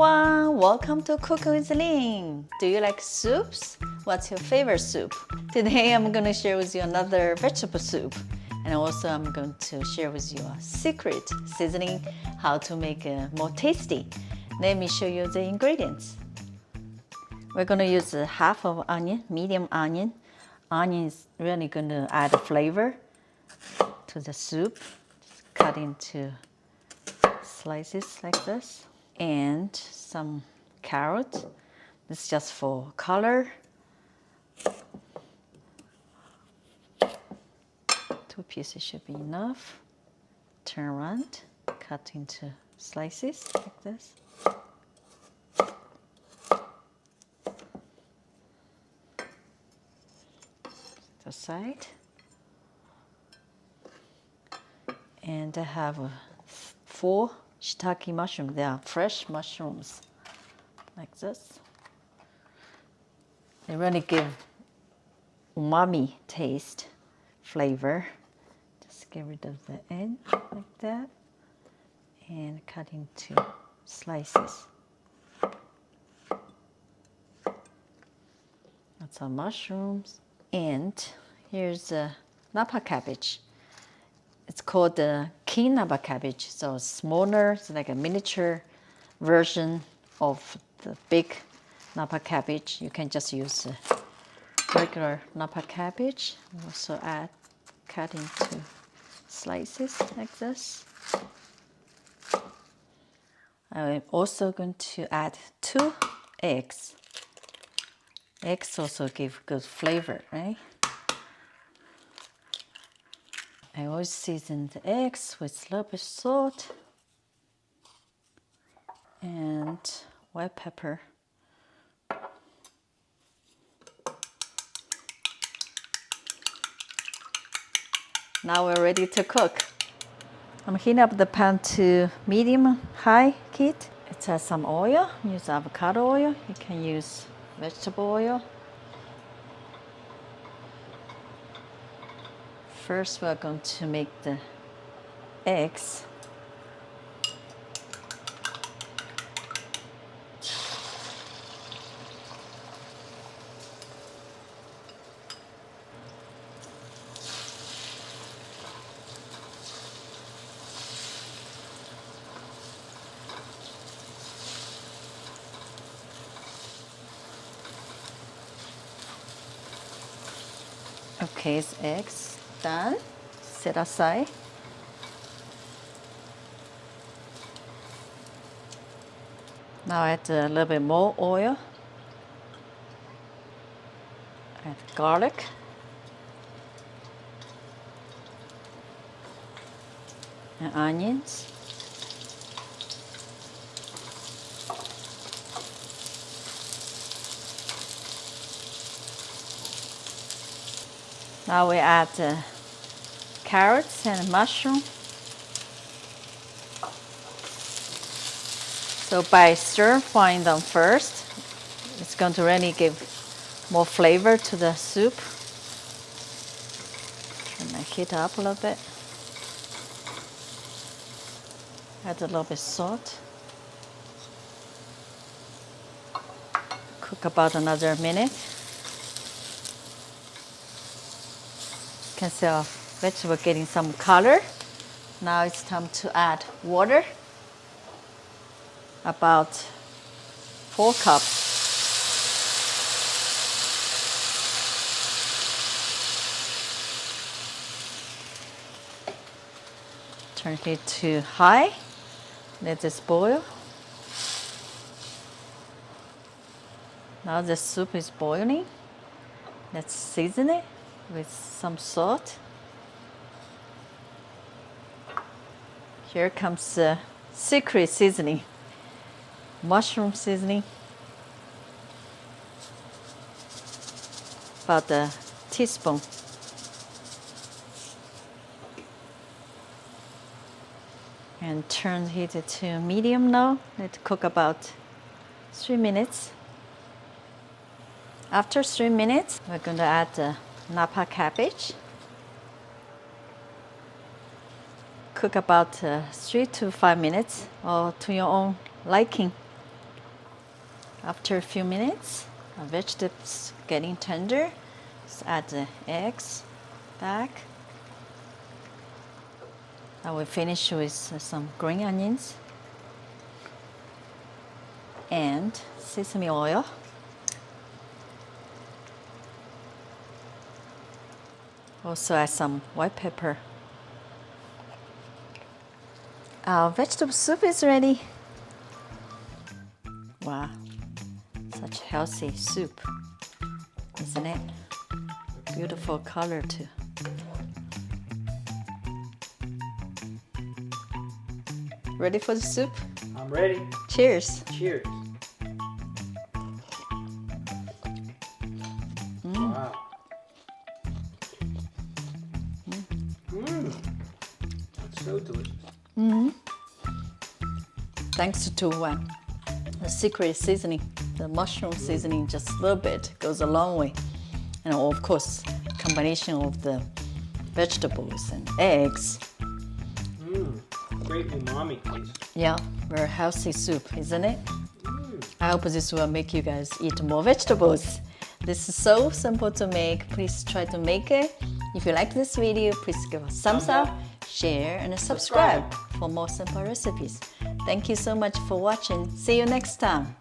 everyone, welcome to Cooking with Lynn. Do you like soups? What's your favorite soup? Today I'm going to share with you another vegetable soup, and also I'm going to share with you a secret seasoning, how to make it more tasty. Let me show you the ingredients. We're going to use half of onion, medium onion. Onion is really going to add flavor to the soup. Just cut into slices like this. And some carrot. This is just for color. 2 pieces should be enough. Turn around, cut into slices like this. The side. And I have 4 shiitake mushrooms. They are fresh mushrooms, like this. They really give umami taste, flavor. Just get rid of the end like that, and cut into slices. That's our mushrooms. And here's a Napa cabbage. It's called the king Napa cabbage, so it's smaller. It's like a miniature version of the big Napa cabbage. You can just use regular Napa cabbage. Also cut into slices like this. I'm also going to add 2 eggs. Eggs also give good flavor, right? I always season the eggs with a little bit of salt and white pepper. Now we're ready to cook. I'm heating up the pan to medium-high heat. It has some oil. Use avocado oil. You can use vegetable oil. First, we're going to make the eggs. Okay, it's eggs done. Set aside. Now add a little bit more oil. Add garlic. And onions. Now we add carrots and mushroom. So by stir-frying them first, it's going to really give more flavor to the soup. Turn the heat up a little bit. Add a little bit of salt. Cook about another minute. You can see our vegetable getting some color. Now it's time to add water. About 4 cups. Turn it to high. Let this boil. Now the soup is boiling. Let's season it with some salt. Here comes the secret seasoning. Mushroom seasoning. About a teaspoon. And turn the heat to medium now. Let it cook about 3 minutes. After 3 minutes, we're going to add the Napa cabbage. Cook about 3 to 5 minutes, or to your own liking. After a few minutes, our vegetables getting tender. Let's add the eggs back. I will finish with some green onions and sesame oil. Also add some white pepper. Our vegetable soup is ready. Wow, such healthy soup, isn't it? Beautiful color too. Ready for the soup? I'm ready. Cheers. Cheers. Wow. That's so delicious. Thanks to the secret seasoning, the mushroom seasoning, just a little bit goes a long way. And of course, combination of the vegetables and eggs. Great umami taste. Yeah, very healthy soup, isn't it? I hope this will make you guys eat more vegetables. This is so simple to make. Please try to make it. If you like this video, please give a thumbs up, share, and subscribe for more simple recipes. Thank you so much for watching. See you next time.